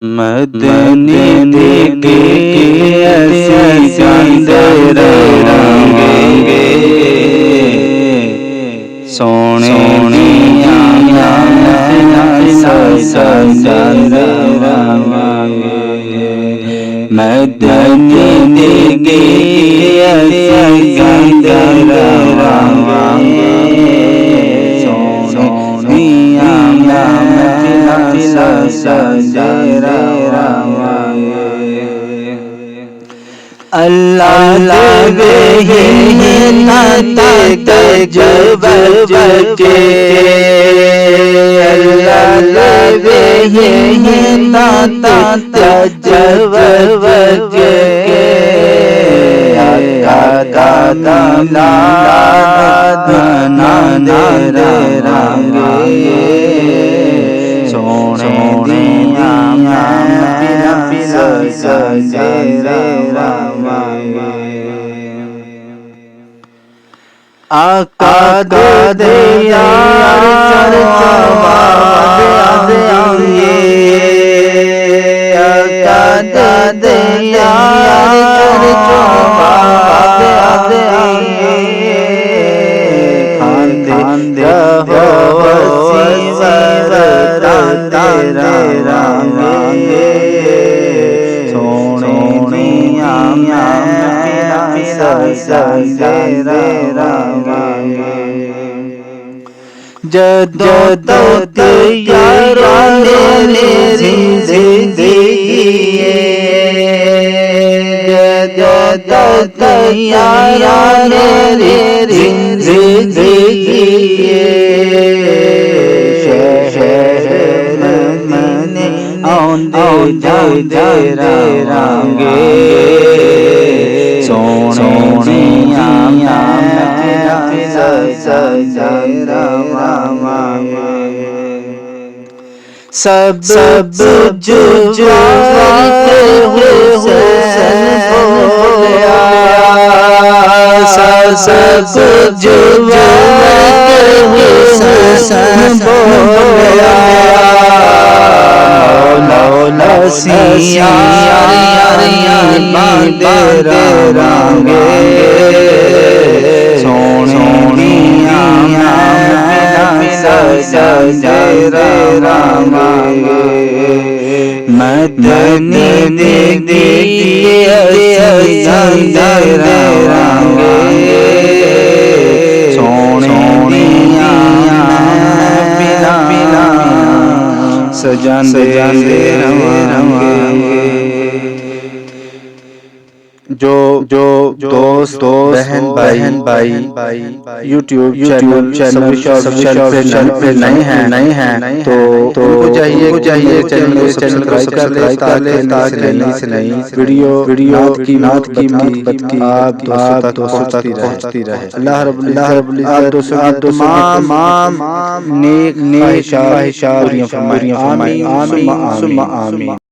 मदनी देखे ऐसी चांद रंगे सोने मदनी देखे ऐसी चांद रंगे अल्लाह देवे नाते गजब के अल्लाह देवे नाते गजब के आका दाना दाना दे रंगे सोने दिया पिला पिला सजे आका दे यार चरचवा दे आए आका दे यार चरचवा दे आए खांदे हो वसीवर तारे रंगे सोने दिया सजे जदों यारों ने जिंदगी जदों यारों ने जिंदगी शहर मने आंदे रंगे सोनिया सब जुवाते हुसैन बोलिया सब जुवाते हुसैन बोलिया मौला सिया बांधे रंगे सोनिया सजे रंगे मदनी देखिए सजे रंगे सोनिया पिला पिला सजाने रंगे जो दोस्त बहन भाई यूट्यूब चैनल पे नहीं है तो चाहिए चैनल को सब्सक्राइब कर ले ताकि नई वीडियो की आप दोस्तों तक पहुंचती रहे। अल्लाह रब्बुल इज्जत तमाम नेक ख्वाहिशात पूरी फरमाए। आमीन।